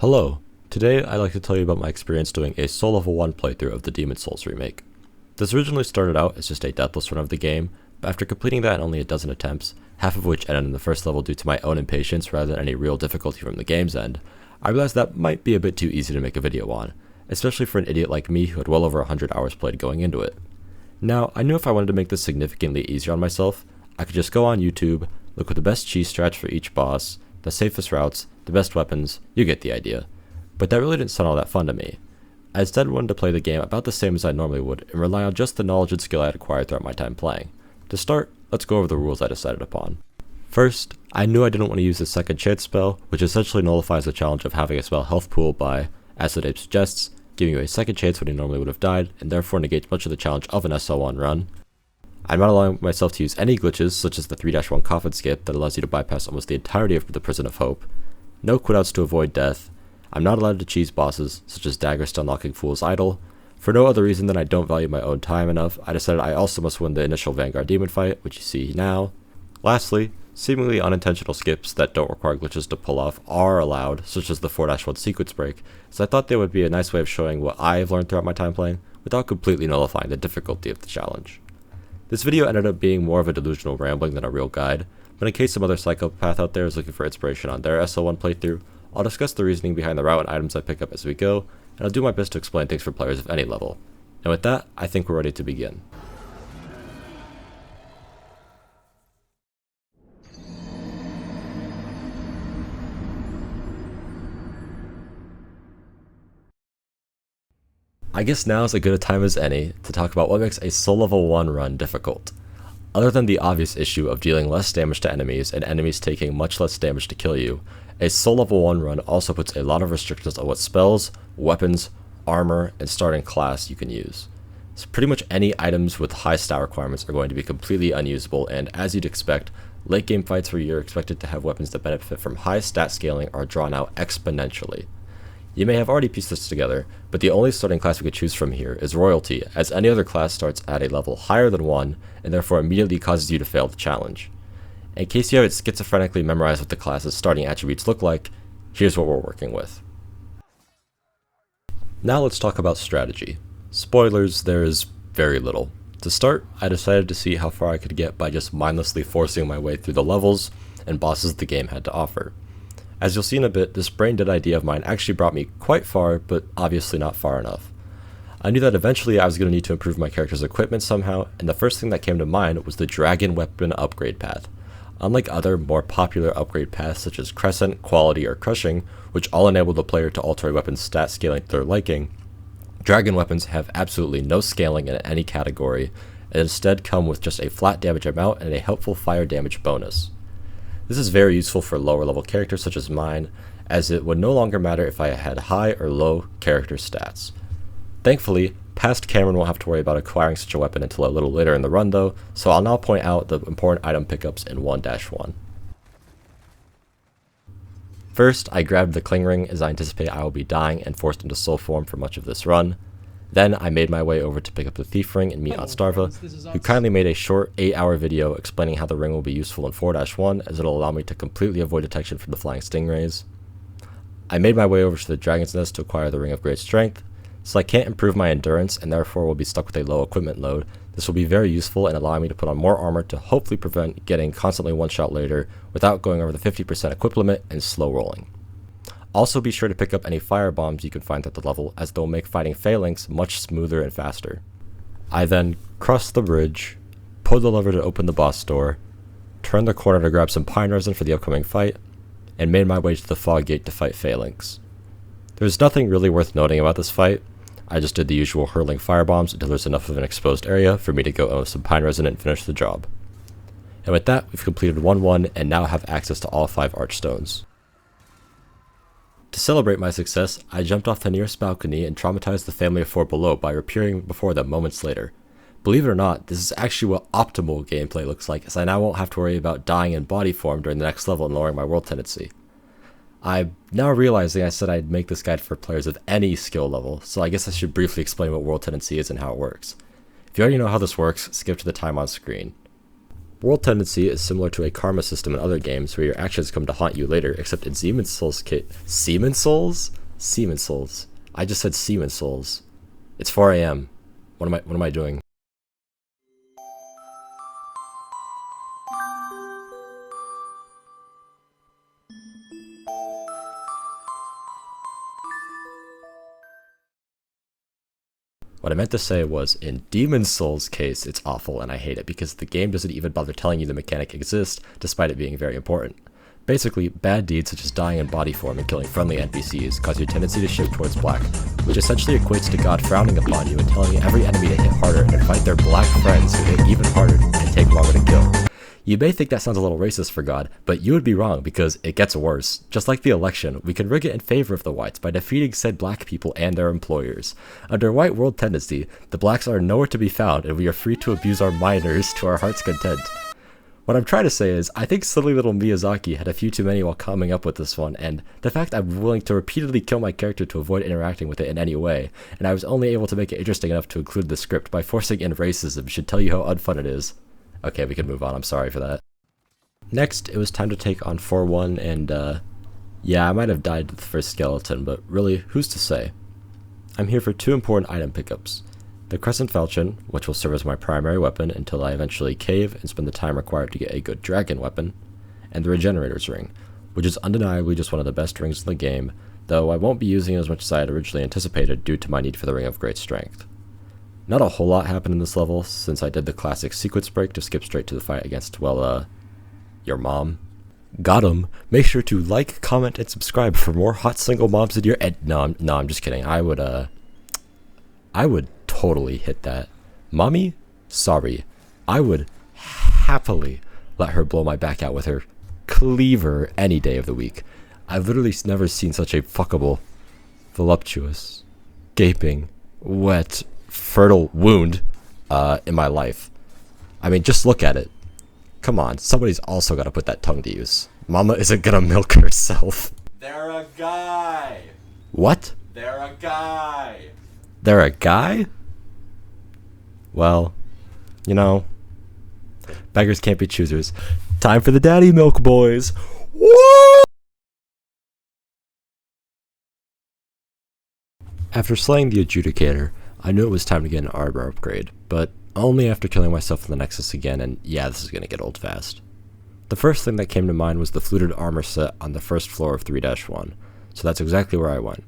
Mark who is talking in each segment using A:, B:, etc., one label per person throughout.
A: Hello, today I'd like to tell you about my experience doing a Soul Level 1 playthrough of the Demon's Souls remake. This originally started out as just a deathless run of the game, but after completing that in only a dozen attempts, half of which ended in the first level due to my own impatience rather than any real difficulty from the game's end, I realized that might be a bit too easy to make a video on, especially for an idiot like me who had well over 100 hours played going into it. Now, I knew if I wanted to make this significantly easier on myself, I could just go on YouTube, look for the best cheese strats for each boss, the safest routes, the best weapons, you get the idea. But that really didn't sound all that fun to me. I instead wanted to play the game about the same as I normally would and rely on just the knowledge and skill I had acquired throughout my time playing. To start, let's go over the rules I decided upon. First, I knew I didn't want to use the second chance spell, which essentially nullifies the challenge of having a spell health pool by, as the name suggests, giving you a second chance when you normally would have died, and therefore negates much of the challenge of an SL1 run. I'm not allowing myself to use any glitches, such as the 3-1 coffin skip that allows you to bypass almost the entirety of the Prison of Hope, no quitouts to avoid death. I'm not allowed to cheese bosses, such as daggers to unlocking Fool's Idol. For no other reason than I don't value my own time enough, I decided I also must win the initial Vanguard Demon fight, which you see now. Lastly, seemingly unintentional skips that don't require glitches to pull off are allowed, such as the 4-1 sequence break, so I thought they would be a nice way of showing what I have learned throughout my time playing, without completely nullifying the difficulty of the challenge. This video ended up being more of a delusional rambling than a real guide, but in case some other psychopath out there is looking for inspiration on their SL1 playthrough, I'll discuss the reasoning behind the route and items I pick up as we go, and I'll do my best to explain things for players of any level. And with that, I think we're ready to begin. I guess now is as good a time as any to talk about what makes a Soul Level 1 run difficult. Other than the obvious issue of dealing less damage to enemies and enemies taking much less damage to kill you, a Soul Level 1 run also puts a lot of restrictions on what spells, weapons, armor, and starting class you can use. So pretty much any items with high stat requirements are going to be completely unusable, and as you'd expect, late game fights where you're expected to have weapons that benefit from high stat scaling are drawn out exponentially. You may have already pieced this together, but the only starting class we could choose from here is Royalty, as any other class starts at a level higher than 1, and therefore immediately causes you to fail the challenge. In case you have it schizophrenically memorized what the class's starting attributes look like, here's what we're working with. Now let's talk about strategy. Spoilers, there is very little. To start, I decided to see how far I could get by just mindlessly forcing my way through the levels and bosses the game had to offer. As you'll see in a bit, this brain-dead idea of mine actually brought me quite far, but obviously not far enough. I knew that eventually I was going to need to improve my character's equipment somehow, and the first thing that came to mind was the Dragon Weapon upgrade path. Unlike other, more popular upgrade paths such as Crescent, Quality, or Crushing, which all enable the player to alter a weapon's stat scaling to their liking, Dragon Weapons have absolutely no scaling in any category, and instead come with just a flat damage amount and a helpful fire damage bonus. This is very useful for lower level characters such as mine, as it would no longer matter if I had high or low character stats. Thankfully, past Cameron won't have to worry about acquiring such a weapon until a little later in the run though, so I'll now point out the important item pickups in 1-1. First, I grabbed the Cling Ring as I anticipate I will be dying and forced into soul form for much of this run. Then I made my way over to pick up the Thief Ring and meet Aunstarva, who kindly made a short 8-hour video explaining how the ring will be useful in 4-1 as it'll allow me to completely avoid detection from the flying stingrays. I made my way over to the Dragon's Nest to acquire the Ring of Great Strength. Since I can't improve my endurance and therefore will be stuck with a low equipment load, this will be very useful in allowing me to put on more armor to hopefully prevent getting constantly one-shot later without going over the 50% equip limit and slow rolling. Also be sure to pick up any fire bombs you can find at the level, as they'll make fighting Phalanx much smoother and faster. I then crossed the bridge, pulled the lever to open the boss door, turned the corner to grab some pine resin for the upcoming fight, and made my way to the fog gate to fight Phalanx. There's nothing really worth noting about this fight. I just did the usual hurling firebombs until there's enough of an exposed area for me to go own some pine resin and finish the job. And with that, we've completed 1-1 and now have access to all 5 Archstones. To celebrate my success, I jumped off the nearest balcony and traumatized the family of 4 below by appearing before them moments later. Believe it or not, this is actually what optimal gameplay looks like, as I now won't have to worry about dying in body form during the next level and lowering my world tendency. I'm now realizing I said I'd make this guide for players with any skill level, so I guess I should briefly explain what world tendency is and how it works. If you already know how this works, skip to the time on screen. World Tendency is similar to a karma system in other games where your actions come to haunt you later, except in Demon's Souls Seaman Souls? Seaman Souls. I just said Seaman Souls. It's 4 a.m. What am I doing? What I meant to say was, in Demon's Souls' case, it's awful and I hate it because the game doesn't even bother telling you the mechanic exists, despite it being very important. Basically, bad deeds such as dying in body form and killing friendly NPCs cause your tendency to shift towards black, which essentially equates to God frowning upon you and telling every enemy to hit harder and fight their black friends who hit even harder and take longer to kill. You may think that sounds a little racist for God, but you would be wrong because it gets worse. Just like the election, we can rig it in favor of the whites by defeating said black people and their employers. Under white world tendency, the blacks are nowhere to be found and we are free to abuse our minors to our heart's content. What I'm trying to say is, I think silly little Miyazaki had a few too many while coming up with this one, and the fact I'm willing to repeatedly kill my character to avoid interacting with it in any way, and I was only able to make it interesting enough to include the script by forcing in racism should tell you how unfun it is. Okay, we can move on, I'm sorry for that. Next, it was time to take on 4-1, and yeah, I might have died to the first skeleton, but really, who's to say? I'm here for 2 important item pickups. The Crescent Falchion, which will serve as my primary weapon until I eventually cave and spend the time required to get a good dragon weapon, and the Regenerator's Ring, which is undeniably just one of the best rings in the game, though I won't be using it as much as I had originally anticipated due to my need for the Ring of Great Strength. Not a whole lot happened in this level, since I did the classic sequence break to skip straight to the fight against, well, your mom. Got 'em. Make sure to like, comment, and subscribe for more hot single moms in your No, I'm just kidding. I would totally hit that. Mommy? Sorry. I would happily let her blow my back out with her cleaver any day of the week. I've literally never seen such a fuckable, voluptuous, gaping, wet, fertile wound in my life. I mean, just look at it. Come on, somebody's also got to put that tongue to use. Mama isn't gonna milk herself.
B: They're a guy.
A: What?
B: They're a guy.
A: They're a guy? Well, you know, beggars can't be choosers. Time for the daddy milk, boys. Woo! After slaying the Adjudicator, I knew it was time to get an armor upgrade, but only after killing myself in the Nexus again, and yeah, this is gonna get old fast. The first thing that came to mind was the fluted armor set on the first floor of 3-1, so that's exactly where I went.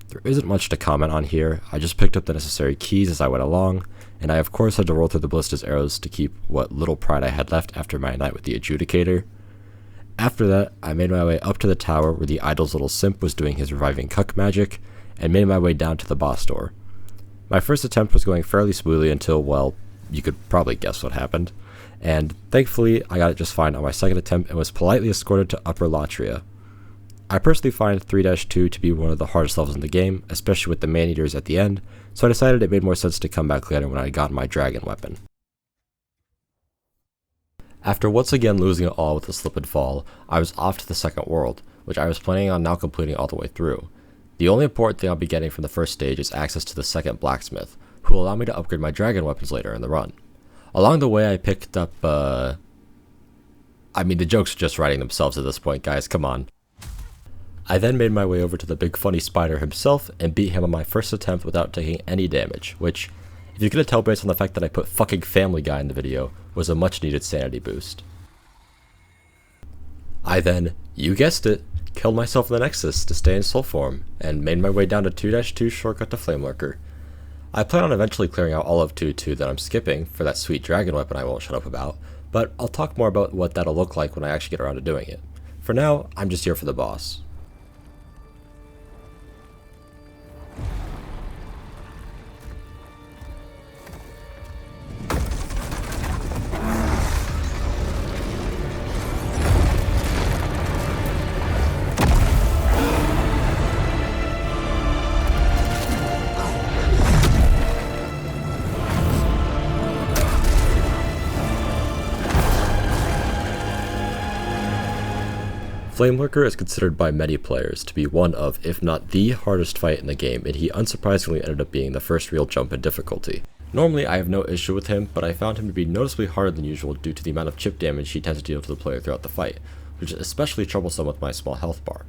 A: There isn't much to comment on here, I just picked up the necessary keys as I went along, and I of course had to roll through the Ballista's arrows to keep what little pride I had left after my night with the Adjudicator. After that, I made my way up to the tower where the idol's little simp was doing his reviving cuck magic, and made my way down to the boss door. My first attempt was going fairly smoothly until, well, you could probably guess what happened, and thankfully I got it just fine on my second attempt and was politely escorted to Upper Latria. I personally find 3-2 to be one of the hardest levels in the game, especially with the man-eaters at the end, so I decided it made more sense to come back later when I got my dragon weapon. After once again losing it all with a slip and fall, I was off to the second world, which I was planning on now completing all the way through. The only important thing I'll be getting from the first stage is access to the second blacksmith, who will allow me to upgrade my dragon weapons later in the run. Along the way I picked up, I mean the jokes are just writing themselves at this point, guys, come on. I then made my way over to the big funny spider himself and beat him on my first attempt without taking any damage, which, if you could tell based on the fact that I put fucking Family Guy in the video, was a much needed sanity boost. I then, you guessed it, killed myself in the Nexus to stay in soul form, and made my way down to 2-2 shortcut to Flamelurker. I plan on eventually clearing out all of 2-2 that I'm skipping for that sweet dragon weapon I won't shut up about, but I'll talk more about what that'll look like when I actually get around to doing it. For now, I'm just here for the boss. Flamelurker is considered by many players to be one of, if not the hardest fight in the game, and he unsurprisingly ended up being the first real jump in difficulty. Normally I have no issue with him, but I found him to be noticeably harder than usual due to the amount of chip damage he tends to deal to the player throughout the fight, which is especially troublesome with my small health bar.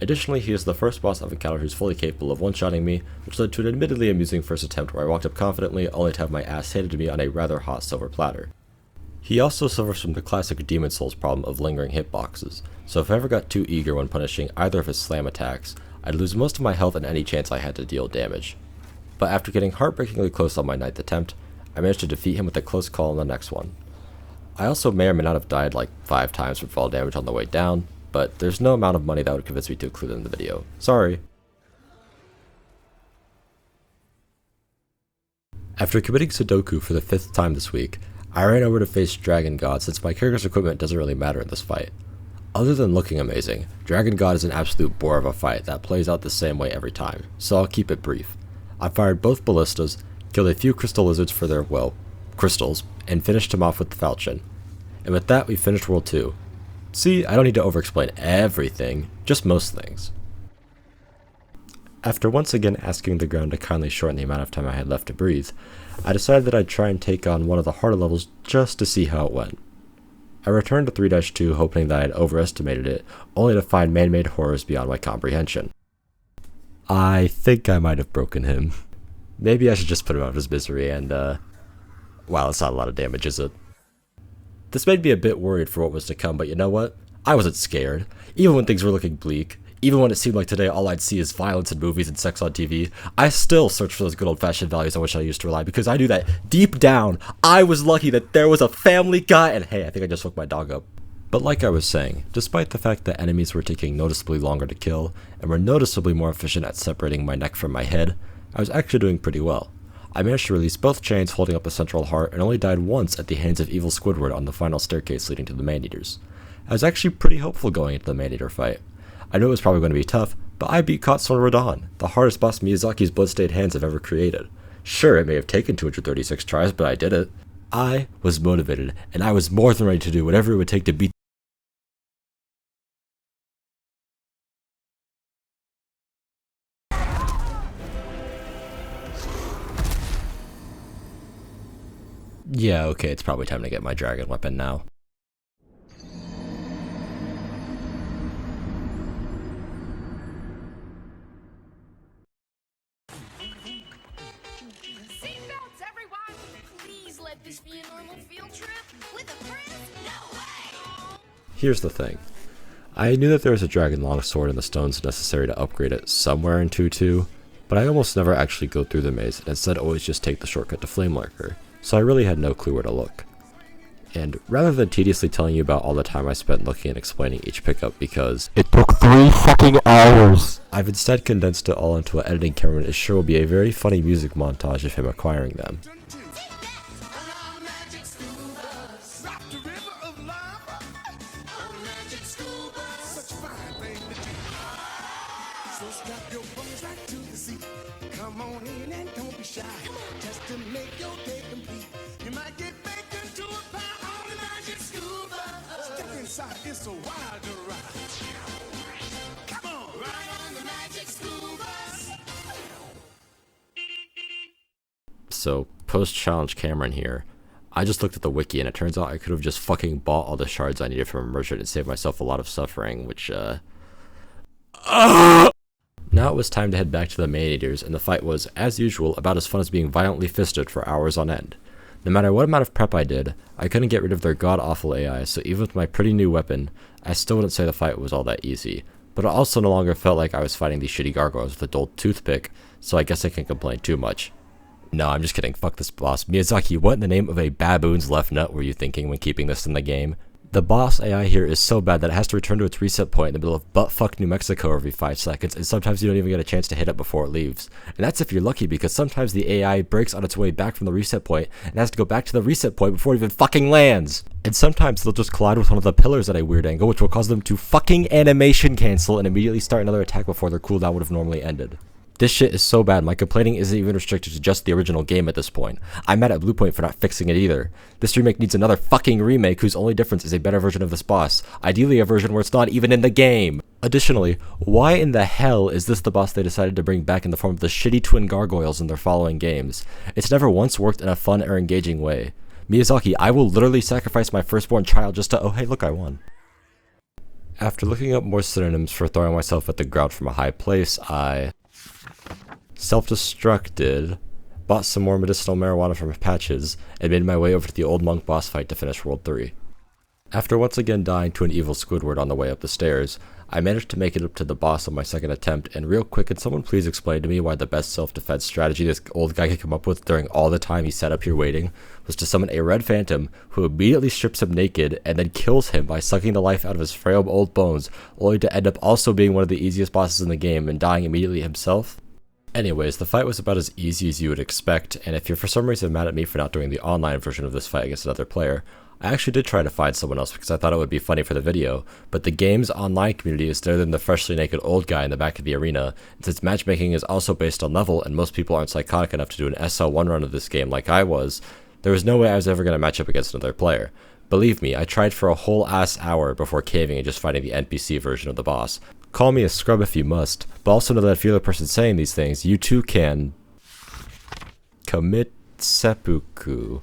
A: Additionally, he is the first boss I've encountered who's fully capable of one-shotting me, which led to an admittedly amusing first attempt where I walked up confidently only to have my ass handed to me on a rather hot silver platter. He also suffers from the classic Demon Souls problem of lingering hitboxes, so if I ever got too eager when punishing either of his slam attacks, I'd lose most of my health and any chance I had to deal damage. But after getting heartbreakingly close on my 9th attempt, I managed to defeat him with a close call on the next one. I also may or may not have died like 5 times from fall damage on the way down, but there's no amount of money that would convince me to include it in the video. Sorry. After committing Sudoku for the 5th time this week, I ran over to face Dragon God since my character's equipment doesn't really matter in this fight. Other than looking amazing, Dragon God is an absolute bore of a fight that plays out the same way every time, so I'll keep it brief. I fired both ballistas, killed a few crystal lizards for their, well, crystals, and finished him off with the falchion. And with that, we finished World 2. See, I don't need to over-explain everything, just most things. After once again asking the ground to kindly shorten the amount of time I had left to breathe, I decided that I'd try and take on one of the harder levels just to see how it went. I returned to 3-2 hoping that I had overestimated it, only to find man-made horrors beyond my comprehension. I think I might have broken him. Maybe I should just put him out of his misery and, wow, that's not a lot of damage, is it? This made me a bit worried for what was to come, but you know what? I wasn't scared. Even when things were looking bleak, even when it seemed like today all I'd see is violence in movies and sex on TV, I still searched for those good old-fashioned values on which I used to rely, because I knew that deep down, I was lucky that there was a Family Guy, and hey, I think I just woke my dog up. But like I was saying, despite the fact that enemies were taking noticeably longer to kill, and were noticeably more efficient at separating my neck from my head, I was actually doing pretty well. I managed to release both chains holding up the central heart and only died once at the hands of Evil Squidward on the final staircase leading to the Maneaters. I was actually pretty hopeful going into the Maneater fight. I knew it was probably going to be tough, but I beat Katsura Radon, the hardest boss Miyazaki's bloodstained hands have ever created. Sure, it may have taken 236 tries, but I did it. I was motivated, and I was more than ready to do whatever it would take to beat Yeah, okay, it's probably time to get my dragon weapon now.
C: Seatbelts, everyone! Please let this be a normal field trip with a friend? No way!
A: Here's the thing. I knew that there was a dragon longsword and the stones necessary to upgrade it somewhere in 2-2, but I almost never actually go through the maze and instead always just take the shortcut to Flame Lurker, so I really had no clue where to look. And rather than tediously telling you about all the time I spent looking and explaining each pickup because it took 3 fucking hours, I've instead condensed it all into what editing Cameron is sure will be a very funny music montage of him acquiring them.
D: Come on in and don't be shy. Just to make your day complete. You might get baked into a pie on the magic scuba. Step inside, it's a wild ride. Come on, ride on the magic scuba.
A: So, post-challenge Cameron here. I just looked at the wiki and it turns out I could have just fucking bought all the shards I needed from Immersion and saved myself a lot of suffering, which, Now it was time to head back to the Maneaters, and the fight was, as usual, about as fun as being violently fisted for hours on end. No matter what amount of prep I did, I couldn't get rid of their god-awful AI, so even with my pretty new weapon, I still wouldn't say the fight was all that easy. But it also no longer felt like I was fighting these shitty gargoyles with a dull toothpick, so I guess I can't complain too much. No, I'm just kidding, fuck this boss. Miyazaki, what in the name of a baboon's left nut were you thinking when keeping this in the game? The boss AI here is so bad that it has to return to its reset point in the middle of buttfuck New Mexico every 5 seconds, and sometimes you don't even get a chance to hit it before it leaves. And that's if you're lucky, because sometimes the AI breaks on its way back from the reset point and has to go back to the reset point before it even fucking lands. And sometimes they'll just collide with one of the pillars at a weird angle, which will cause them to fucking animation cancel and immediately start another attack before their cooldown would have normally ended. This shit is so bad, my complaining isn't even restricted to just the original game at this point. I'm mad at Bluepoint for not fixing it either. This remake needs another fucking remake whose only difference is a better version of this boss, ideally a version where it's not even in the game. Additionally, why in the hell is this the boss they decided to bring back in the form of the shitty twin gargoyles in their following games? It's never once worked in a fun or engaging way. Miyazaki, I will literally sacrifice my firstborn child just to, oh hey look, I won. After looking up more synonyms for throwing myself at the ground from a high place, I self-destructed, bought some more medicinal marijuana from Patches, and made my way over to the old monk boss fight to finish World 3. After once again dying to an evil Squidward on the way up the stairs, I managed to make it up to the boss on my second attempt, and real quick, can someone please explain to me why the best self-defense strategy this old guy could come up with during all the time he sat up here waiting was to summon a red phantom who immediately strips him naked and then kills him by sucking the life out of his frail old bones, only to end up also being one of the easiest bosses in the game and dying immediately himself? Anyways, the fight was about as easy as you would expect, and if you're for some reason mad at me for not doing the online version of this fight against another player, I actually did try to find someone else because I thought it would be funny for the video, but the game's online community is there than the freshly naked old guy in the back of the arena, and since matchmaking is also based on level and most people aren't psychotic enough to do an SL1 run of this game like I was, there was no way I was ever going to match up against another player. Believe me, I tried for a whole ass hour before caving and just fighting the NPC version of the boss. Call me a scrub if you must, but also know that if you're the person saying these things, you too can commit seppuku.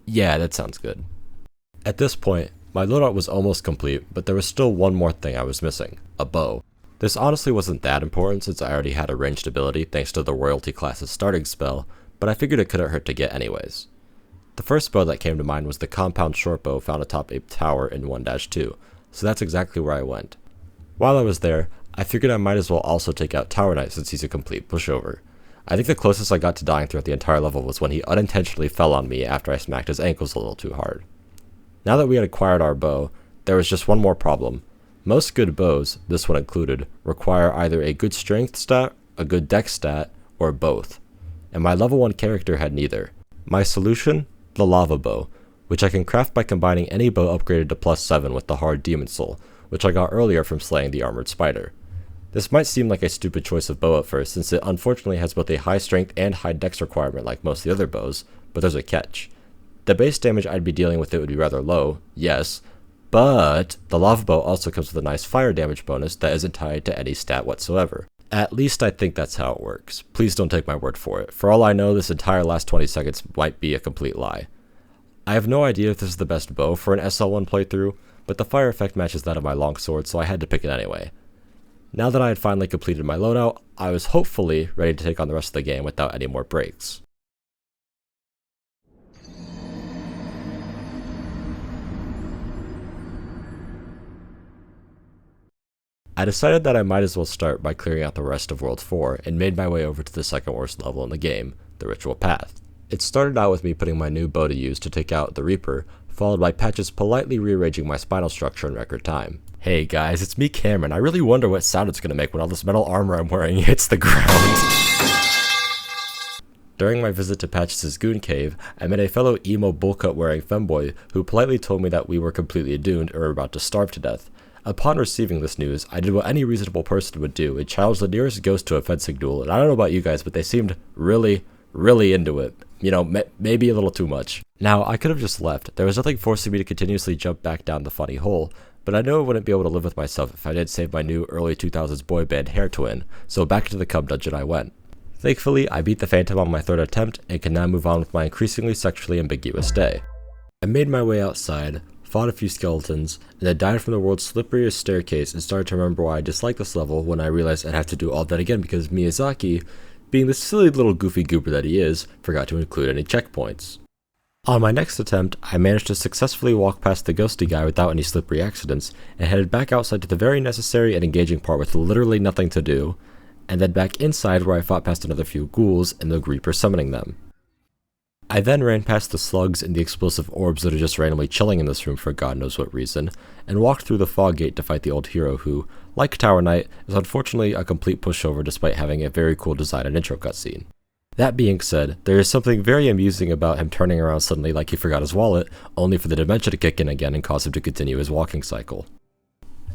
A: Yeah, that sounds good. At this point, my loadout was almost complete, but there was still one more thing I was missing, a bow. This honestly wasn't that important since I already had a ranged ability thanks to the royalty class's starting spell, but I figured it couldn't hurt to get anyways. The first bow that came to mind was the compound short bow found atop a tower in 1-2, so that's exactly where I went. While I was there, I figured I might as well also take out Tower Knight since he's a complete pushover. I think the closest I got to dying throughout the entire level was when he unintentionally fell on me after I smacked his ankles a little too hard. Now that we had acquired our bow, there was just one more problem. Most good bows, this one included, require either a good strength stat, a good dex stat, or both. And my level 1 character had neither. My solution? The lava bow, which I can craft by combining any bow upgraded to +7 with the hard demon soul, which I got earlier from slaying the armored spider. This might seem like a stupid choice of bow at first, since it unfortunately has both a high strength and high dex requirement like most of the other bows, but there's a catch. The base damage I'd be dealing with it would be rather low, yes, but the lava bow also comes with a nice fire damage bonus that isn't tied to any stat whatsoever. At least I think that's how it works. Please don't take my word for it. For all I know, this entire last 20 seconds might be a complete lie. I have no idea if this is the best bow for an SL1 playthrough, but the fire effect matches that of my longsword, so I had to pick it anyway. Now that I had finally completed my loadout, I was hopefully ready to take on the rest of the game without any more breaks. I decided that I might as well start by clearing out the rest of World 4 and made my way over to the second worst level in the game, the Ritual Path. It started out with me putting my new bow to use to take out the Reaper, followed by Patches politely rearranging my spinal structure in record time. Hey guys, it's me Cameron. I really wonder what sound it's gonna make when all this metal armor I'm wearing hits the ground. During my visit to Patches' Goon Cave, I met a fellow emo bullcut wearing femboy who politely told me that we were completely doomed or were about to starve to death. Upon receiving this news, I did what any reasonable person would do and challenged the nearest ghost to a fencing duel, and I don't know about you guys, but they seemed really into it. You know, maybe a little too much. Now, I could have just left. There was nothing forcing me to continuously jump back down the funny hole, but I knew I wouldn't be able to live with myself if I didn't save my new early 2000s boy band hair twin, so back to the Cub Dungeon I went. Thankfully, I beat the Phantom on my third attempt and can now move on with my increasingly sexually ambiguous day. I made my way outside, fought a few skeletons, and then died from the world's slipperiest staircase and started to remember why I disliked this level when I realized I'd have to do all that again because Miyazaki, being the silly little goofy goober that he is, forgot to include any checkpoints. On my next attempt, I managed to successfully walk past the ghosty guy without any slippery accidents, and headed back outside to the very necessary and engaging part with literally nothing to do, and then back inside where I fought past another few ghouls and the Reaper summoning them. I then ran past the slugs and the explosive orbs that are just randomly chilling in this room for God knows what reason, and walked through the fog gate to fight the old hero who, like Tower Knight, is unfortunately a complete pushover despite having a very cool design and intro cutscene. That being said, there is something very amusing about him turning around suddenly like he forgot his wallet, only for the dementia to kick in again and cause him to continue his walking cycle.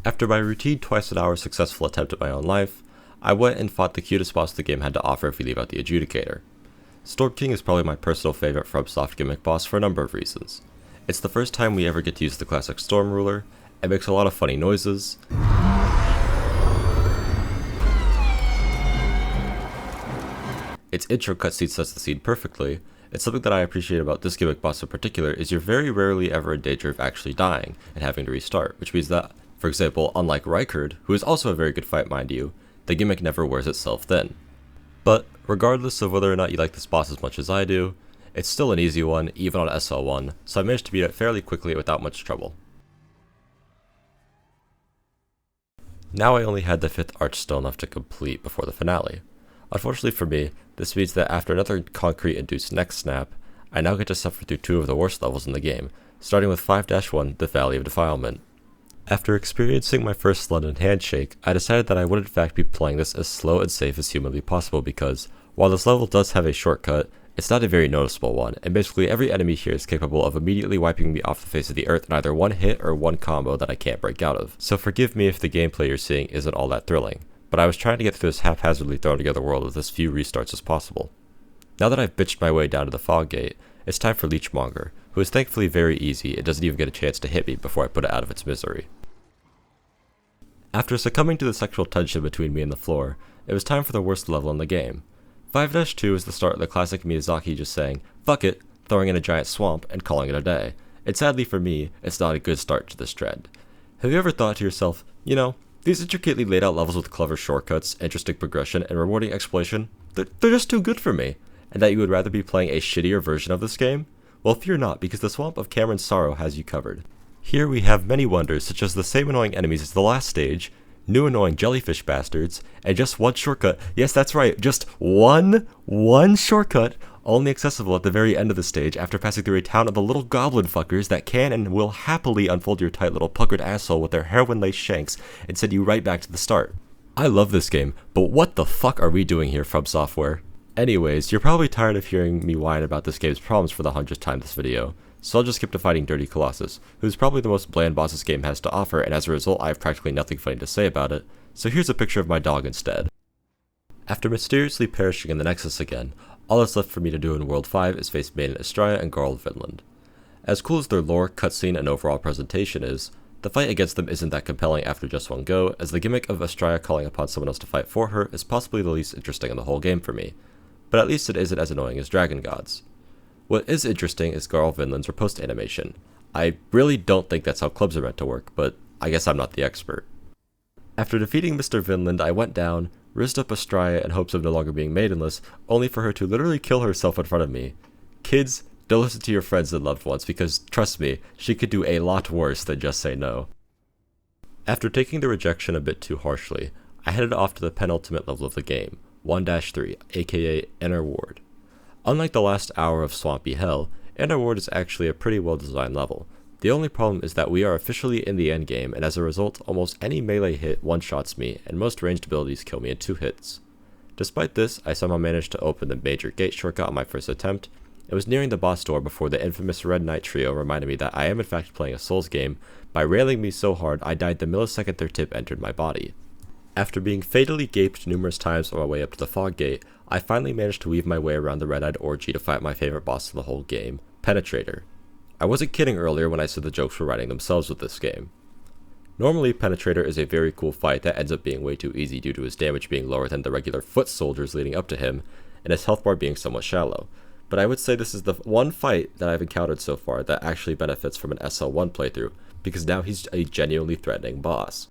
A: After my routine twice-an-hour successful attempt at my own life, I went and fought the cutest boss the game had to offer if you leave out the Adjudicator. Storm King is probably my personal favorite FromSoft gimmick boss for a number of reasons. It's the first time we ever get to use the classic Storm Ruler, it makes a lot of funny noises, its intro cutscene sets the scene perfectly, and something that I appreciate about this gimmick boss in particular is you're very rarely ever in danger of actually dying and having to restart, which means that, for example, unlike Rykard, who is also a very good fight mind you, the gimmick never wears itself thin. But regardless of whether or not you like this boss as much as I do, it's still an easy one, even on SL1, so I managed to beat it fairly quickly without much trouble. Now I only had the 5th arch still left to complete before the finale. Unfortunately for me, this means that after another concrete-induced neck snap, I now get to suffer through 2 of the worst levels in the game, starting with 5-1, the Valley of Defilement. After experiencing my first London handshake, I decided that I would in fact be playing this as slow and safe as humanly possible because, while this level does have a shortcut, it's not a very noticeable one, and basically every enemy here is capable of immediately wiping me off the face of the earth in either one hit or one combo that I can't break out of. So forgive me if the gameplay you're seeing isn't all that thrilling, but I was trying to get through this haphazardly thrown together world with as few restarts as possible. Now that I've bitched my way down to the Fog Gate, it's time for Leechmonger, who is thankfully very easy and doesn't even get a chance to hit me before I put it out of its misery. After succumbing to the sexual tension between me and the floor, it was time for the worst level in the game. 5-2 is the start of the classic Miyazaki just saying, fuck it, throwing in a giant swamp, and calling it a day. And sadly for me, it's not a good start to this trend. Have you ever thought to yourself, you know, these intricately laid out levels with clever shortcuts, interesting progression, and rewarding exploration, they're just too good for me, and that you would rather be playing a shittier version of this game? Well, fear not, because the Swamp of Cameron's Sorrow has you covered. Here we have many wonders, such as the same annoying enemies as the last stage, new annoying jellyfish bastards, and just one shortcut. Yes, that's right, just one shortcut, only accessible at the very end of the stage after passing through a town of the little goblin fuckers that can and will happily unfold your tight little puckered asshole with their heroin-laced shanks and send you right back to the start. I love this game, but what the fuck are we doing here, FromSoftware? Anyways, you're probably tired of hearing me whine about this game's problems for the 100th time this video, so I'll just skip to fighting Dirty Colossus, who's probably the most bland boss this game has to offer, and as a result I have practically nothing funny to say about it, so here's a picture of my dog instead. After mysteriously perishing in the Nexus again, all that's left for me to do in World 5 is face Maiden Estraya and Garl Vinland. As cool as their lore, cutscene, and overall presentation is, the fight against them isn't that compelling after just one go, as the gimmick of Estraya calling upon someone else to fight for her is possibly the least interesting in the whole game for me, but at least it isn't as annoying as Dragon Gods. What is interesting is Garl Vinland's riposte animation. I really don't think that's how clubs are meant to work, but I guess I'm not the expert. After defeating Mr. Vinland, I went down, rizzed up Estraya in hopes of no longer being maidenless, only for her to literally kill herself in front of me. Kids, don't listen to your friends and loved ones, because trust me, she could do a lot worse than just say no. After taking the rejection a bit too harshly, I headed off to the penultimate level of the game, 1-3, aka Inner Ward. Unlike the last hour of Swampy Hell, Inner Ward is actually a pretty well designed level. The only problem is that we are officially in the endgame, and as a result, almost any melee hit one-shots me, and most ranged abilities kill me in 2 hits. Despite this, I somehow managed to open the major gate shortcut on my first attempt. It was nearing the boss door before the infamous Red Knight trio reminded me that I am in fact playing a Souls game by railing me so hard I died the millisecond their tip entered my body. After being fatally gaped numerous times on my way up to the Fog Gate, I finally managed to weave my way around the Red-Eyed Orgy to fight my favorite boss of the whole game, Penetrator. I wasn't kidding earlier when I said the jokes were writing themselves with this game. Normally, Penetrator is a very cool fight that ends up being way too easy due to his damage being lower than the regular foot soldiers leading up to him, and his health bar being somewhat shallow. But I would say this is the one fight that I've encountered so far that actually benefits from an SL1 playthrough, because now he's a genuinely threatening boss.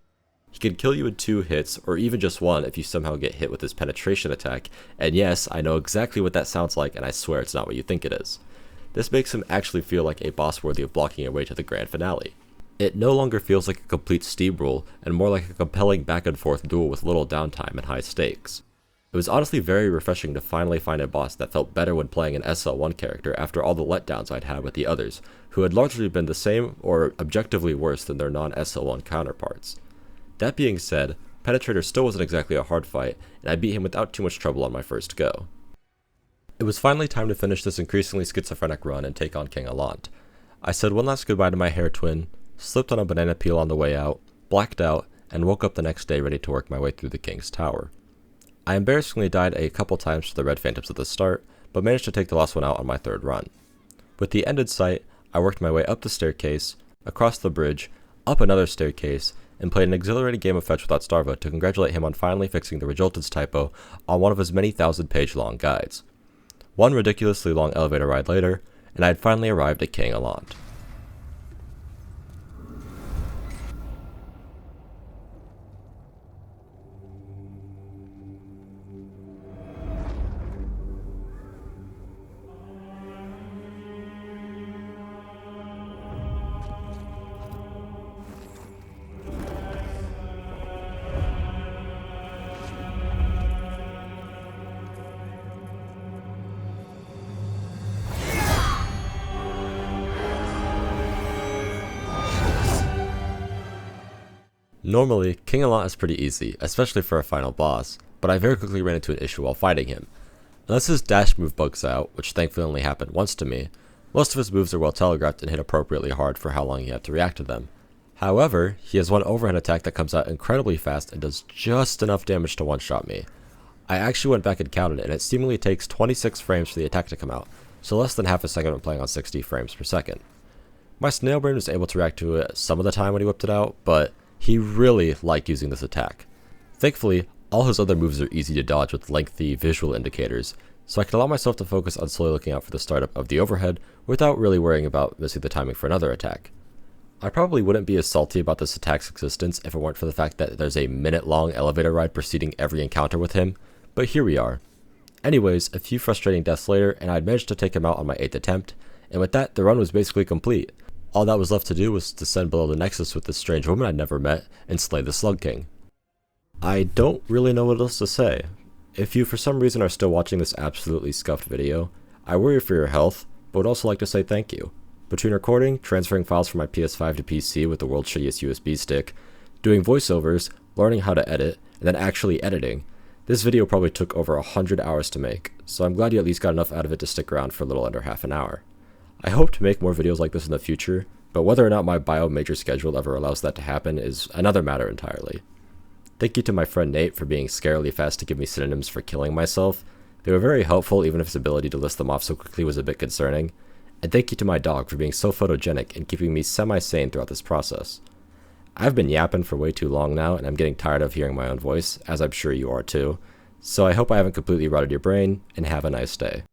A: He can kill you in 2 hits, or even just 1 if you somehow get hit with his penetration attack, and yes, I know exactly what that sounds like, and I swear it's not what you think it is. This makes him actually feel like a boss worthy of blocking your way to the grand finale. It no longer feels like a complete steamroll, and more like a compelling back and forth duel with little downtime and high stakes. It was honestly very refreshing to finally find a boss that felt better when playing an SL1 character after all the letdowns I'd had with the others, who had largely been the same or objectively worse than their non-SL1 counterparts. That being said, Penetrator still wasn't exactly a hard fight, and I beat him without too much trouble on my first go. It was finally time to finish this increasingly schizophrenic run and take on King Allant. I said one last goodbye to my hair twin, slipped on a banana peel on the way out, blacked out, and woke up the next day ready to work my way through the King's Tower. I embarrassingly died a couple times to the red phantoms at the start, but managed to take the last one out on my third run. With the ended sight, I worked my way up the staircase, across the bridge, up another staircase, and played an exhilarating game of Fetch without Starva to congratulate him on finally fixing the Resultants typo on one of his many thousand-page long guides. One ridiculously long elevator ride later, and I had finally arrived at King Allant. Normally, King Allant is pretty easy, especially for a final boss, but I very quickly ran into an issue while fighting him. Unless his dash move bugs out, which thankfully only happened once to me, most of his moves are well telegraphed and hit appropriately hard for how long you have to react to them. However, he has one overhand attack that comes out incredibly fast and does just enough damage to one-shot me. I actually went back and counted, and it seemingly takes 26 frames for the attack to come out, so less than half a second when playing on 60 frames per second. My snail brain was able to react to it some of the time when he whipped it out, but he really liked using this attack. Thankfully, all his other moves are easy to dodge with lengthy visual indicators, so I can allow myself to focus on slowly looking out for the startup of the overhead without really worrying about missing the timing for another attack. I probably wouldn't be as salty about this attack's existence if it weren't for the fact that there's a minute-long elevator ride preceding every encounter with him, but here we are. Anyways, a few frustrating deaths later, and I'd managed to take him out on my 8th attempt, and with that, the run was basically complete. All that was left to do was descend below the Nexus with this strange woman I'd never met and slay the Slug King. I don't really know what else to say. If you for some reason are still watching this absolutely scuffed video, I worry for your health, but would also like to say thank you. Between recording, transferring files from my PS5 to PC with the world's shittiest USB stick, doing voiceovers, learning how to edit, and then actually editing, this video probably took over 100 hours to make, so I'm glad you at least got enough out of it to stick around for a little under half an hour. I hope to make more videos like this in the future, but whether or not my bio major schedule ever allows that to happen is another matter entirely. Thank you to my friend Nate for being scarily fast to give me synonyms for killing myself. They were very helpful, even if his ability to list them off so quickly was a bit concerning. And thank you to my dog for being so photogenic and keeping me semi-sane throughout this process. I've been yapping for way too long now, and I'm getting tired of hearing my own voice, as I'm sure you are too. So I hope I haven't completely rotted your brain, and have a nice day.